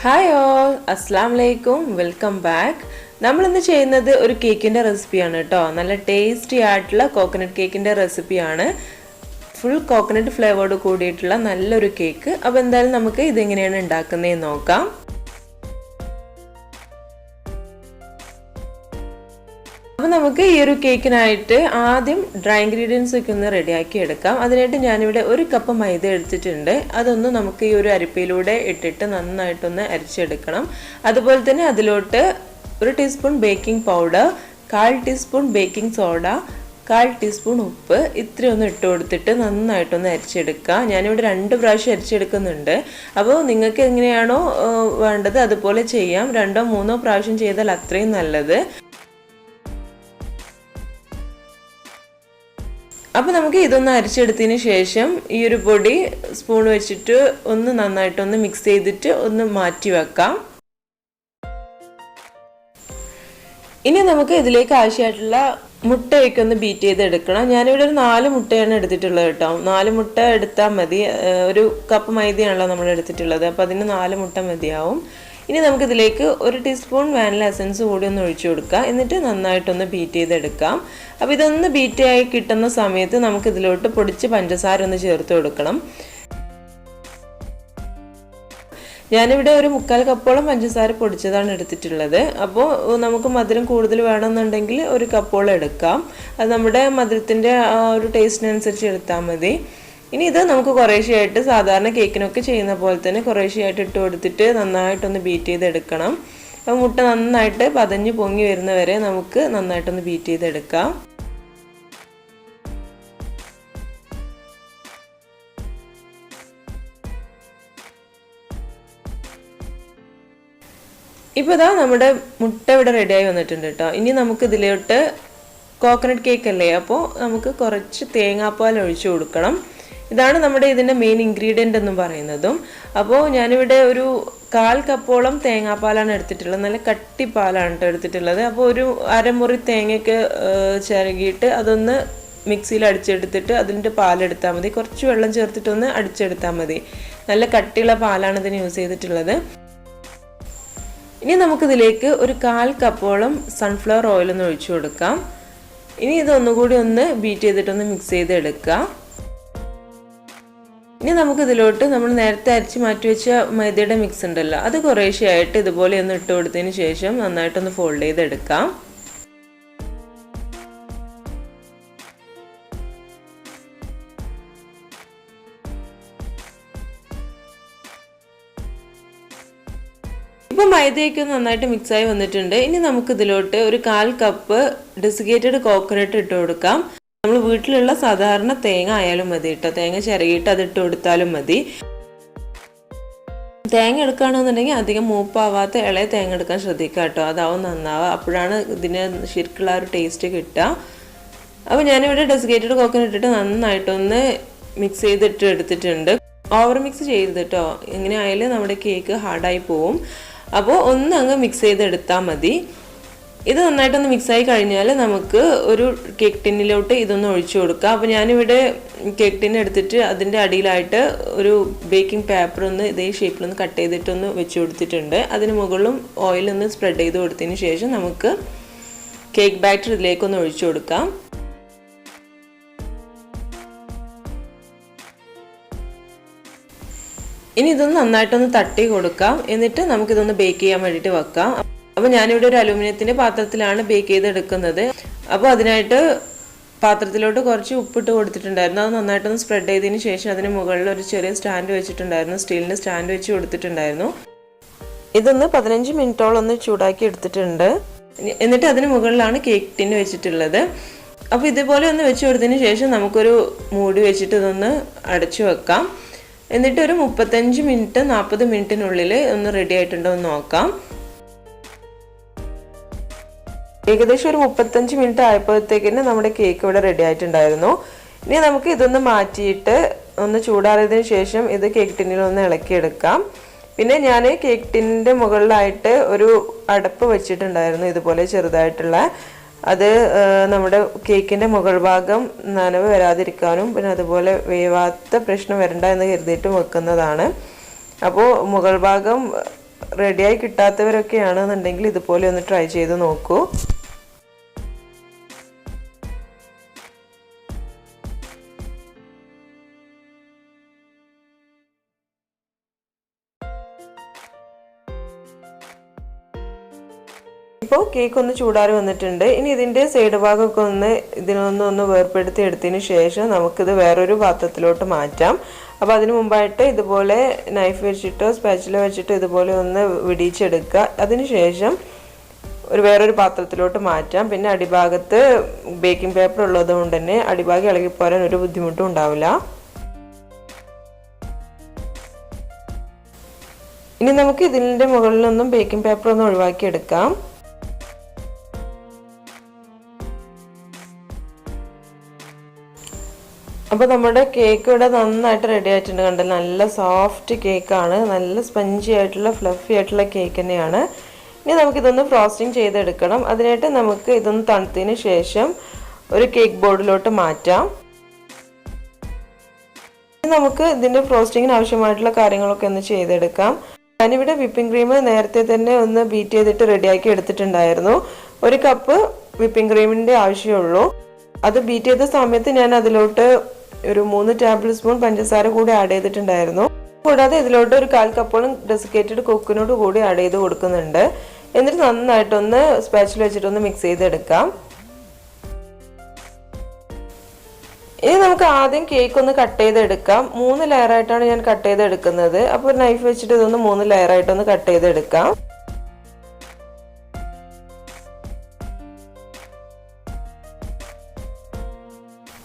Hi all, Assalamu alaikum, welcome back. നമ്മൾ ഇന്ന് ചെയ്യുന്നത് ഒരു കേക്കിന്റെ റെസിപ്പിയാണ് ട്ടോ. നല്ല ടേസ്റ്റി ആയിട്ടുള്ള കോക്കനട്ട് കേക്കിന്റെ റെസിപ്പിയാണ്. ഫുൾ കോക്കനട്ട് ഫ്ലേവറോട് കൂടിയിട്ടുള്ള നല്ലൊരു കേക്ക്. അപ്പോൾ എന്തായാലും നമുക്ക് ഇത് എങ്ങനെയാണ് ഉണ്ടാക്കുന്നതെന്ന് നോക്കാം. അപ്പോൾ നമുക്ക് ഈ ഒരു കേക്കിനായിട്ട് ആദ്യം ഡ്രൈ ഇൻഗ്രീഡിയൻസ് ഒക്കെ ഒന്ന് റെഡിയാക്കി എടുക്കാം. അതിനായിട്ട് ഞാനിവിടെ ഒരു കപ്പ് മൈദ എടുത്തിട്ടുണ്ട്. അതൊന്ന് നമുക്ക് ഈ ഒരു അരിപ്പയിലൂടെ ഇട്ടിട്ട് നന്നായിട്ടൊന്ന് അരിച്ചെടുക്കണം. അതുപോലെ തന്നെ അതിലോട്ട് 1 teaspoon baking powder, 1/4 teaspoon baking soda, 1/4 teaspoon ഉപ്പ് ഇത്രയൊന്ന് ഇട്ട് കൊടുത്തിട്ട് നന്നായിട്ടൊന്ന് അരിച്ചെടുക്കുക. ഞാനിവിടെ 2 പ്രാവശ്യം അരിച്ചെടുക്കുന്നുണ്ട്. അപ്പോൾ നിങ്ങൾക്ക് എങ്ങനെയാണോ വേണ്ടത് അതുപോലെ ചെയ്യാം. 2ഓ 3ഓ പ്രാവശ്യം ചെയ്താൽ അത്രയും നല്ലത്. അപ്പോൾ നമുക്ക് ഇതൊന്ന് അരിച്ചെടുത്തതിന് ശേഷം ഈ ഒരു പൊടി സ്പൂൺ വെച്ചിട്ട് ഒന്ന് നന്നായിട്ടൊന്ന് മിക്സ് ചെയ്തിട്ട് ഒന്ന് മാറ്റി വെക്കാം. ഇനി നമുക്ക് ഇതിലേക്ക് ആവശ്യമായിട്ടുള്ള മുട്ടയൊക്കെ ഒന്ന് ബീറ്റ് ചെയ്തെടുക്കണം. ഞാനിവിടെ ഒരു 4 മുട്ടയാണ് എടുത്തിട്ടുള്ളത് കേട്ടോ. 4 മുട്ട എടുത്താൽ മതി. ഒരു കപ്പ് മൈദയാണല്ലോ നമ്മൾ എടുത്തിട്ടുള്ളത്. അപ്പോൾ അതിന് 4 മുട്ട മതിയാവും. ഇനി നമുക്കിതിലേക്ക് 1 ടീസ്പൂൺ വാനില എസൻസ് കൂടി ഒന്ന് ഒഴിച്ചു കൊടുക്കുക. എന്നിട്ട് നന്നായിട്ടൊന്ന് ബീറ്റ് ചെയ്തെടുക്കാം. അപ്പോൾ ഇതൊന്ന് ബീറ്റ് ആയി കിട്ടുന്ന സമയത്ത് നമുക്കിതിലോട്ട് പൊടിച്ച് പഞ്ചസാര ഒന്ന് ചേർത്ത് കൊടുക്കണം. ഞാനിവിടെ ഒരു 1/4 കപ്പോളം പഞ്ചസാര പൊടിച്ചതാണ് എടുത്തിട്ടുള്ളത്. അപ്പോൾ നമുക്ക് മധുരം കൂടുതൽ വേണമെന്നുണ്ടെങ്കിൽ 1 കപ്പോളം എടുക്കാം. അത് നമ്മുടെ മധുരത്തിൻ്റെ ഒരു ടേസ്റ്റിനനുസരിച്ച് എടുത്താൽ മതി. ഇനി ഇത് നമുക്ക് കുറേശ്ശെയായിട്ട് സാധാരണ കേക്കിനൊക്കെ ചെയ്യുന്ന പോലെ തന്നെ കുറേശ്ശെയായിട്ട് ഇട്ട് കൊടുത്തിട്ട് നന്നായിട്ടൊന്ന് ബീറ്റ് ചെയ്തെടുക്കണം. അപ്പോൾ മുട്ട നന്നായിട്ട് പതഞ്ഞ് പൊങ്ങി വരുന്നവരെ നമുക്ക് നന്നായിട്ടൊന്ന് ബീറ്റ് ചെയ്തെടുക്കാം. ഇപ്പോൾ ഇതാ നമ്മുടെ മുട്ട ഇവിടെ റെഡിയായി വന്നിട്ടുണ്ട് കേട്ടോ. ഇനി നമുക്ക് ഇതിലോട്ട് കോക്കനട്ട് കേക്ക് അല്ലേ, അപ്പോൾ നമുക്ക് കുറച്ച് തേങ്ങാപ്പാൽ ഒഴിച്ചു കൊടുക്കണം. ഇതാണ് നമ്മുടെ ഇതിൻ്റെ മെയിൻ ഇൻഗ്രീഡിയൻ്റ് എന്ന് പറയുന്നതും. അപ്പോൾ ഞാനിവിടെ ഒരു 1/4 കപ്പോളം തേങ്ങാപ്പാലാണ് എടുത്തിട്ടുള്ളത്. നല്ല കട്ടിപ്പാലാണ് കേട്ടോ എടുത്തിട്ടുള്ളത്. അപ്പോൾ ഒരു അരമുറി തേങ്ങയൊക്കെ ചിരകിയിട്ട് അതൊന്ന് മിക്സിയിൽ അടിച്ചെടുത്തിട്ട് അതിൻ്റെ പാലെടുത്താൽ മതി. കുറച്ച് വെള്ളം ചേർത്തിട്ടൊന്ന് അടിച്ചെടുത്താൽ മതി. നല്ല കട്ടിയുള്ള പാലാണ് ഇതിന് യൂസ് ചെയ്തിട്ടുള്ളത്. ഇനി നമുക്കിതിലേക്ക് ഒരു 1/4 കപ്പോളം സൺഫ്ലവർ ഓയിലൊന്ന് ഒഴിച്ചു കൊടുക്കാം. ഇനി ഇതൊന്നുകൂടി ഒന്ന് ബീറ്റ് ചെയ്തിട്ടൊന്ന് മിക്സ് ചെയ്തെടുക്കാം. ഇനി നമുക്കിതിലോട്ട് നമ്മൾ നേരത്തെ അരിച്ച് മാറ്റി വെച്ച മൈദയുടെ മിക്സ് ഉണ്ടല്ലോ, അത് കുറേശ്ശെയായിട്ട് ഇതുപോലെ ഒന്ന് ഇട്ട് കൊടുത്തതിന് ശേഷം നന്നായിട്ടൊന്ന് ഫോൾഡ് ചെയ്തെടുക്കാം. ഇപ്പോൾ മൈദയൊക്കെ നന്നായിട്ട് മിക്സായി വന്നിട്ടുണ്ട്. ഇനി നമുക്കിതിലോട്ട് ഒരു 1/4 കപ്പ് ഡെസിക്കേറ്റഡ് കോക്കനട്ട് ഇട്ട് കൊടുക്കാം. നമ്മൾ വീട്ടിലുള്ള സാധാരണ തേങ്ങ ആയാലും മതി കേട്ടോ. തേങ്ങ ചിരകിയിട്ട് അതിട്ട് കൊടുത്താലും മതി. തേങ്ങ എടുക്കുകയാണെന്നുണ്ടെങ്കിൽ അധികം മൂപ്പാവാത്ത ഇളയ തേങ്ങ എടുക്കാൻ ശ്രദ്ധിക്കുക കേട്ടോ. അതാവും നന്നാവുക. അപ്പോഴാണ് ഇതിന് ശരിക്കുള്ള ഒരു ടേസ്റ്റ് കിട്ടുക. അപ്പോൾ ഞാനിവിടെ ഡെസിക്കേറ്റഡ് കോക്കനട്ട് ഇട്ടിട്ട് നന്നായിട്ടൊന്ന് മിക്സ് ചെയ്തിട്ട് എടുത്തിട്ടുണ്ട്. ഓവർ മിക്സ് ചെയ്ത് കേട്ടോ. എങ്ങനെ ആയാലും നമ്മുടെ കേക്ക് ഹാർഡായി പോവും. അപ്പോൾ ഒന്ന് അങ്ങ് മിക്സ് ചെയ്തെടുത്താൽ മതി. ഇത് നന്നായിട്ടൊന്ന് മിക്സായി കഴിഞ്ഞാൽ നമുക്ക് ഒരു കേക്ക് ടിന്നിലോട്ട് ഇതൊന്ന് ഒഴിച്ചു കൊടുക്കാം. അപ്പോൾ ഞാനിവിടെ കേക്ക് ടിൻ എടുത്തിട്ട് അതിൻ്റെ അടിയിലായിട്ട് ഒരു ബേക്കിംഗ് പേപ്പർ ഒന്ന് ഇതേ ഷേപ്പിലൊന്ന് കട്ട് ചെയ്തിട്ടൊന്ന് വെച്ച് കൊടുത്തിട്ടുണ്ട്. അതിന് മുകളിലും ഓയിലൊന്ന് സ്പ്രെഡ് ചെയ്ത് കൊടുത്തതിന് ശേഷം നമുക്ക് കേക്ക് ബാറ്റർ ഇതിലേക്കൊന്ന് ഒഴിച്ചു കൊടുക്കാം. ഇനി ഇതൊന്ന് നന്നായിട്ടൊന്ന് തട്ടി കൊടുക്കാം. എന്നിട്ട് നമുക്കിതൊന്ന് ബേക്ക് ചെയ്യാൻ വേണ്ടിയിട്ട് വെക്കാം. അപ്പോൾ ഞാനിവിടെ ഒരു അലൂമിനിയത്തിൻ്റെ പാത്രത്തിലാണ് ബേക്ക് ചെയ്തെടുക്കുന്നത്. അപ്പോൾ അതിനായിട്ട് പാത്രത്തിലോട്ട് കുറച്ച് ഉപ്പിട്ട് കൊടുത്തിട്ടുണ്ടായിരുന്നു. അത് നന്നായിട്ടൊന്ന് സ്പ്രെഡ് ചെയ്തതിന് ശേഷം അതിന് മുകളിൽ ഒരു ചെറിയ സ്റ്റാൻഡ് വെച്ചിട്ടുണ്ടായിരുന്നു. സ്റ്റീലിൻ്റെ സ്റ്റാൻഡ് വെച്ച് കൊടുത്തിട്ടുണ്ടായിരുന്നു. ഇതൊന്ന് 15 മിനിറ്റോളം ഒന്ന് ചൂടാക്കി എടുത്തിട്ടുണ്ട്. എന്നിട്ട് അതിന് മുകളിലാണ് കേക്ക് ടിൻ വെച്ചിട്ടുള്ളത്. അപ്പോൾ ഇതുപോലെ ഒന്ന് വെച്ച് കൊടുത്തതിന് ശേഷം നമുക്കൊരു മൂടി വെച്ചിട്ട് ഇതൊന്ന് അടച്ചു വെക്കാം. എന്നിട്ട് ഒരു 35 മിനിറ്റ് 40 മിനിറ്റിനുള്ളിൽ ഒന്ന് റെഡി ആയിട്ടുണ്ടോ എന്ന് നോക്കാം. ഏകദേശം ഒരു 35 മിനിറ്റ് ആയപ്പോഴത്തേക്കിന് നമ്മുടെ കേക്ക് ഇവിടെ റെഡി ആയിട്ടുണ്ടായിരുന്നു. ഇനി നമുക്ക് ഇതൊന്ന് മാറ്റിയിട്ട് ഒന്ന് ചൂടാറിയതിന് ശേഷം ഇത് കേക്ക് ടിന്നിൽ ഒന്ന് ഇളക്കിയെടുക്കാം. പിന്നെ ഞാൻ കേക്ക് ടിന്നിൻ്റെ മുകളിലായിട്ട് ഒരു അടപ്പ് വെച്ചിട്ടുണ്ടായിരുന്നു ഇതുപോലെ ചെറുതായിട്ടുള്ള. അത് നമ്മുടെ കേക്കിൻ്റെ മുകൾ ഭാഗം നനവ് വരാതിരിക്കാനും പിന്നെ അതുപോലെ വേവാത്ത പ്രശ്നം വരണ്ട എന്ന് കരുതിയിട്ട് വെക്കുന്നതാണ്. അപ്പോൾ മുകൾ ഭാഗം റെഡിയായി കിട്ടാത്തവരൊക്കെ ആണെന്നുണ്ടെങ്കിൽ ഇതുപോലെ ഒന്ന് ട്രൈ ചെയ്ത് നോക്കൂ. ഇപ്പോൾ കേക്ക് ഒന്ന് ചൂടാറി വന്നിട്ടുണ്ട്. ഇനി ഇതിൻ്റെ സൈഡ് ഭാഗമൊക്കെ ഇതിനൊന്ന് വേർപ്പെടുത്തി എടുത്തതിന് ശേഷം നമുക്കിത് വേറൊരു പാത്രത്തിലോട്ട് മാറ്റാം. അപ്പോൾ അതിന് മുമ്പായിട്ട് ഇതുപോലെ നൈഫ് വെച്ചിട്ടോ സ്പാച്ചില വെച്ചിട്ടോ ഇതുപോലെ ഒന്ന് വിടിയിച്ചെടുക്കുക. അതിന് ശേഷം വേറൊരു പാത്രത്തിലോട്ട് മാറ്റാം. പിന്നെ അടിഭാഗത്ത് ബേക്കിംഗ് പേപ്പർ ഉള്ളത് കൊണ്ട് തന്നെ അടിഭാഗം ഇളകിപ്പോരാൻ ഒരു ബുദ്ധിമുട്ടും ഉണ്ടാവില്ല. ഇനി നമുക്ക് ഇതിൻ്റെ മുകളിലൊന്നും ബേക്കിംഗ് പേപ്പർ ഒന്ന് ഒഴിവാക്കിയെടുക്കാം. അപ്പോൾ നമ്മുടെ കേക്ക് ഇവിടെ നന്നായിട്ട് റെഡി ആയിട്ടുണ്ട്. കണ്ടല്ലോ, നല്ല സോഫ്റ്റ് കേക്കാണ്, നല്ല സ്പഞ്ചി ആയിട്ടുള്ള ഫ്ലഫി ആയിട്ടുള്ള കേക്ക് തന്നെയാണ്. ഇനി നമുക്കിതൊന്ന് ഫ്രോസ്റ്റിംഗ് ചെയ്തെടുക്കണം. അതിനായിട്ട് നമുക്ക് ഇതൊന്ന് തണുത്തതിന് ശേഷം ഒരു കേക്ക് ബോർഡിലോട്ട് മാറ്റാം. ഇനി നമുക്ക് ഇതിൻ്റെ ഫ്രോസ്റ്റിങ്ങിന് ആവശ്യമായിട്ടുള്ള കാര്യങ്ങളൊക്കെ ഒന്ന് ചെയ്തെടുക്കാം. ഞാനിവിടെ വിപ്പിംഗ് ക്രീം നേരത്തെ തന്നെ ഒന്ന് ബീറ്റ് ചെയ്തിട്ട് റെഡിയാക്കി എടുത്തിട്ടുണ്ടായിരുന്നു. 1 കപ്പ് വിപ്പിംഗ് ക്രീമിൻ്റെ ആവശ്യമുള്ളൂ. അത് ബീറ്റ് ചെയ്ത സമയത്ത് ഞാൻ അതിലോട്ട് ഒരു 3 ടേബിൾ സ്പൂൺ പഞ്ചസാര കൂടി ആഡ് ചെയ്തിട്ടുണ്ടായിരുന്നു. കൂടാതെ ഇതിലോട്ട് ഒരു 1/4 കപ്പോളം ഡെസിക്കേറ്റഡ് കൊക്കോനട്ട് കൂടി ആഡ് ചെയ്ത് കൊടുക്കുന്നുണ്ട്. എന്നിട്ട് നന്നായിട്ടൊന്ന് സ്പാച്ചിൽ വെച്ചിട്ടൊന്ന് മിക്സ് ചെയ്തെടുക്കാം. ഇനി നമുക്ക് ആദ്യം കേക്ക് ഒന്ന് കട്ട് ചെയ്തെടുക്കാം. 3 ലെയറായിട്ടാണ് ഞാൻ കട്ട് ചെയ്തെടുക്കുന്നത്. അപ്പോൾ ഒരു നൈഫ് വെച്ചിട്ട് ഇതൊന്ന് 3 ലെയറായിട്ടൊന്ന് കട്ട് ചെയ്തെടുക്കാം.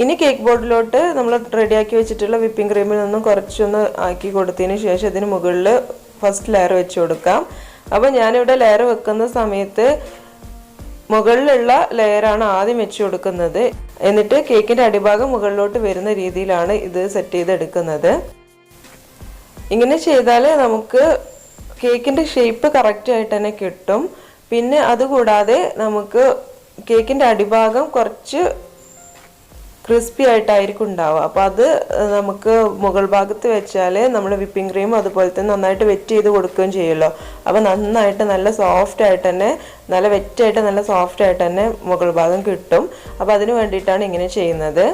ഇനി കേക്ക് ബോർഡിലോട്ട് നമ്മൾ റെഡിയാക്കി വെച്ചിട്ടുള്ള വിപ്പിംഗ് ക്രീമിൽ നിന്നും കുറച്ചൊന്ന് ആക്കി കൊടുത്തതിന് ശേഷം ഇതിന് മുകളിൽ ഫസ്റ്റ് ലെയർ വെച്ച് കൊടുക്കാം. അപ്പോൾ ഞാനിവിടെ ലെയർ വെക്കുന്ന സമയത്ത് മുകളിലുള്ള ലെയറാണ് ആദ്യം വെച്ച് കൊടുക്കുന്നത്. എന്നിട്ട് കേക്കിൻ്റെ അടിഭാഗം മുകളിലോട്ട് വരുന്ന രീതിയിലാണ് ഇത് സെറ്റ് ചെയ്തെടുക്കുന്നത്. ഇങ്ങനെ ചെയ്താൽ നമുക്ക് കേക്കിൻ്റെ ഷേപ്പ് കറക്റ്റായിട്ട് തന്നെ കിട്ടും. പിന്നെ അതുകൂടാതെ നമുക്ക് കേക്കിൻ്റെ അടിഭാഗം കുറച്ച് ക്രിസ്പി ആയിട്ടായിരിക്കും ഉണ്ടാവുക. അപ്പോൾ അത് നമുക്ക് മുകൾ ഭാഗത്ത് വെച്ചാൽ നമ്മൾ വിപ്പിംഗ് ക്രീം അതുപോലെ തന്നെ നന്നായിട്ട് വെറ്റ് ചെയ്ത് കൊടുക്കുകയും ചെയ്യുമല്ലോ. അപ്പോൾ നന്നായിട്ട് നല്ല സോഫ്റ്റ് ആയിട്ട് തന്നെ നല്ല വെറ്റായിട്ട് നല്ല സോഫ്റ്റ് ആയിട്ട് തന്നെ മുകൾ ഭാഗം കിട്ടും. അപ്പോൾ അതിന് വേണ്ടിയിട്ടാണ് ഇങ്ങനെ ചെയ്യുന്നത്.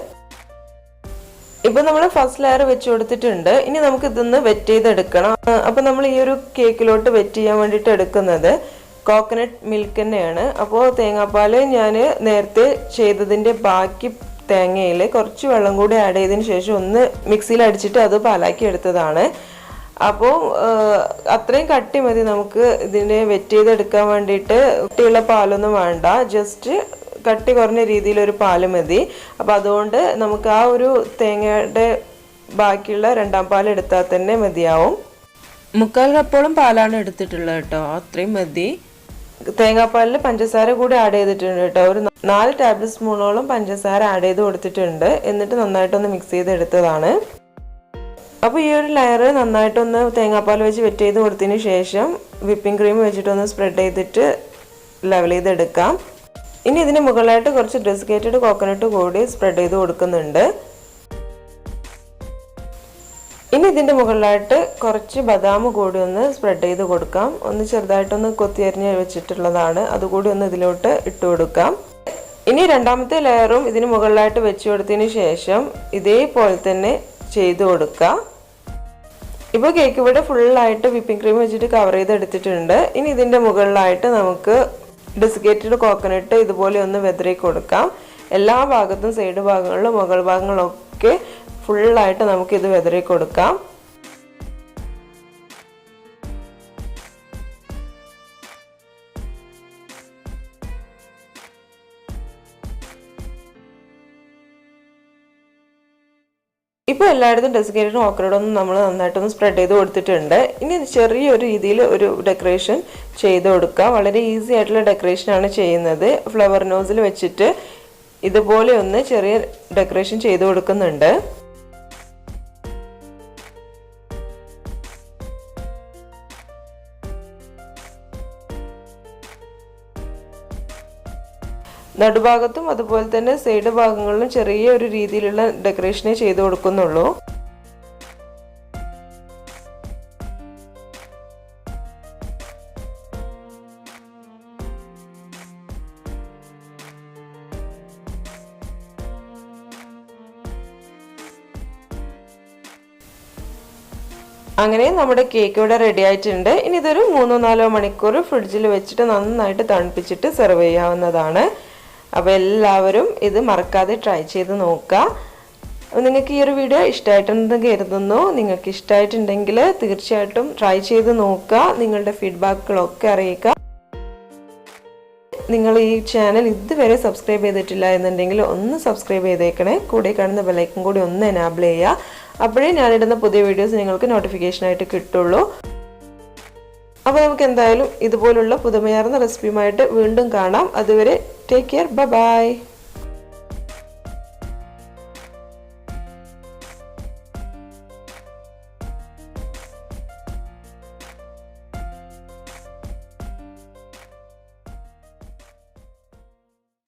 ഇപ്പോൾ നമ്മൾ ഫസ്റ്റ് ലെയർ വെച്ച് കൊടുത്തിട്ടുണ്ട്. ഇനി നമുക്ക് ഇതൊന്ന് വെറ്റ് ചെയ്തെടുക്കണം. അപ്പോൾ നമ്മൾ ഈ ഒരു കേക്കിലോട്ട് വെറ്റ് ചെയ്യാൻ വേണ്ടിയിട്ട് എടുക്കുന്നത് കോക്കനട്ട് മിൽക്ക് തന്നെയാണ്. അപ്പോൾ തേങ്ങാപ്പാൽ ഞാൻ നേരത്തെ ചെയ്തതിൻ്റെ ബാക്കി തേങ്ങയിൽ കുറച്ച് വെള്ളം കൂടി ആഡ് ചെയ്തതിന് ശേഷം ഒന്ന് മിക്സിയിൽ അടിച്ചിട്ട് അത് പാലാക്കി എടുത്തതാണ്. അപ്പോൾ അത്രയും കട്ടി മതി നമുക്ക് ഇതിനെ വെറ്റ് ചെയ്തെടുക്കാൻ വേണ്ടിയിട്ട്. കട്ടിയുള്ള പാലൊന്നും വേണ്ട, ജസ്റ്റ് കട്ടി കുറഞ്ഞ രീതിയിലൊരു പാല് മതി. അപ്പോൾ അതുകൊണ്ട് നമുക്ക് ആ ഒരു തേങ്ങയുടെ ബാക്കിയുള്ള 2ാം പാൽ എടുത്താൽ തന്നെ മതിയാവും. 3/4 കപ്പോളം പാലാണ് എടുത്തിട്ടുള്ളത് കേട്ടോ, അത്രയും മതി. തേങ്ങാപ്പാലിൽ പഞ്ചസാര കൂടി ആഡ് ചെയ്തിട്ടുണ്ട് കേട്ടോ. ഒരു 4 ടേബിൾ സ്പൂണോളം പഞ്ചസാര ആഡ് ചെയ്ത് കൊടുത്തിട്ടുണ്ട്. എന്നിട്ട് നന്നായിട്ടൊന്ന് മിക്സ് ചെയ്തെടുത്തതാണ്. അപ്പോൾ ഈ ഒരു ലെയർ നന്നായിട്ടൊന്ന് തേങ്ങാപ്പാൽ വെച്ച് വെറ്റ് ചെയ്ത് കൊടുത്തതിന് ശേഷം വിപ്പിംഗ് ക്രീം വെച്ചിട്ടൊന്ന് സ്പ്രെഡ് ചെയ്തിട്ട് ലെവൽ ചെയ്തെടുക്കാം. ഇനി ഇതിന് മുകളിലായിട്ട് കുറച്ച് ഡെസിക്കേറ്റഡ് കോക്കനട്ട് കൂടി സ്പ്രെഡ് ചെയ്ത് കൊടുക്കുന്നുണ്ട്. ഇനി ഇതിൻ്റെ മുകളിലായിട്ട് കുറച്ച് ബദാം കൂടി ഒന്ന് സ്പ്രെഡ് ചെയ്ത് കൊടുക്കാം. ഒന്ന് ചെറുതായിട്ടൊന്ന് കൊത്തിയരിഞ്ഞ് വെച്ചിട്ടുള്ളതാണ്, അതുകൂടി ഒന്ന് ഇതിലോട്ട് ഇട്ട് കൊടുക്കാം. ഇനി 2ാമത്തെ ലെയറും ഇതിന് മുകളിലായിട്ട് വെച്ച് കൊടുത്തതിന് ശേഷം ഇതേപോലെ തന്നെ ചെയ്ത് കൊടുക്കുക. ഇപ്പോൾ കേക്ക് ഇവിടെ ഫുള്ളായിട്ട് വിപ്പിംഗ് ക്രീം വെച്ചിട്ട് കവർ ചെയ്തെടുത്തിട്ടുണ്ട്. ഇനി ഇതിൻ്റെ മുകളിലായിട്ട് നമുക്ക് ഡെസിക്കേറ്റഡ് കോക്കനട്ട് ഇതുപോലെ ഒന്ന് വെതറി കൊടുക്കാം. എല്ലാ ഭാഗത്തും സൈഡ് ഭാഗങ്ങളിലും മുകൾ ഭാഗങ്ങളിലൊക്കെ ഫുള്ളായിട്ട് നമുക്കിത് വെതറി കൊടുക്കാം. ഇപ്പോൾ എല്ലായിടത്തും ഡെസിക്കേറ്റഡ് കോക്കനട്ടൊന്നും നമ്മൾ നന്നായിട്ടൊന്ന് സ്പ്രെഡ് ചെയ്ത് കൊടുത്തിട്ടുണ്ട്. ഇനി ചെറിയൊരു രീതിയിൽ ഒരു ഡെക്കറേഷൻ ചെയ്ത് കൊടുക്കുക. വളരെ ഈസി ആയിട്ടുള്ള ഡെക്കറേഷനാണ് ചെയ്യുന്നത്. ഫ്ലവർ നോസിൽ വെച്ചിട്ട് ഇതുപോലെ ഒന്ന് ചെറിയ ഡെക്കറേഷൻ ചെയ്ത് കൊടുക്കുന്നുണ്ട്. നടുഭാഗത്തും അതുപോലെ തന്നെ സൈഡ് ഭാഗങ്ങളിലും ചെറിയ ഒരു രീതിയിലുള്ള ഡെക്കറേഷനെ ചെയ്ത് കൊടുക്കുന്നുള്ളൂ. അങ്ങനെ നമ്മുടെ കേക്ക് ഇവിടെ റെഡി ആയിട്ടുണ്ട്. ഇനി ഇതൊരു 3-4 മണിക്കൂർ ഫ്രിഡ്ജിൽ വെച്ചിട്ട് നന്നായിട്ട് തണുപ്പിച്ചിട്ട് സെർവ് ചെയ്യാവുന്നതാണ്. അപ്പോൾ എല്ലാവരും ഇത് മറക്കാതെ ട്രൈ ചെയ്ത് നോക്കുക. നിങ്ങൾക്ക് ഈ ഒരു വീഡിയോ ഇഷ്ടമായിട്ടുണ്ടെന്ന് കരുതുന്നു. നിങ്ങൾക്ക് ഇഷ്ടമായിട്ടുണ്ടെങ്കിൽ തീർച്ചയായിട്ടും ട്രൈ ചെയ്ത് നോക്കുക. നിങ്ങളുടെ ഫീഡ്ബാക്കുകളൊക്കെ അറിയിക്കുക. നിങ്ങൾ ഈ ചാനൽ ഇതുവരെ സബ്സ്ക്രൈബ് ചെയ്തിട്ടില്ല എന്നുണ്ടെങ്കിൽ ഒന്ന് സബ്സ്ക്രൈബ് ചെയ്തേക്കണേ. കൂടെ കാണുന്ന ബെല്ലൈക്കൺ കൂടി ഒന്ന് എനാബിൾ ചെയ്യുക. അപ്പോഴേ ഞാനിടുന്ന പുതിയ വീഡിയോസ് നിങ്ങൾക്ക് നോട്ടിഫിക്കേഷനായിട്ട് കിട്ടുള്ളൂ. അപ്പോൾ നമുക്ക് എന്തായാലും ഇതുപോലുള്ള പുതുമയാർന്ന റെസിപ്പിയുമായിട്ട് വീണ്ടും കാണാം. അതുവരെ ടേക്ക് കെയർ, ബൈ.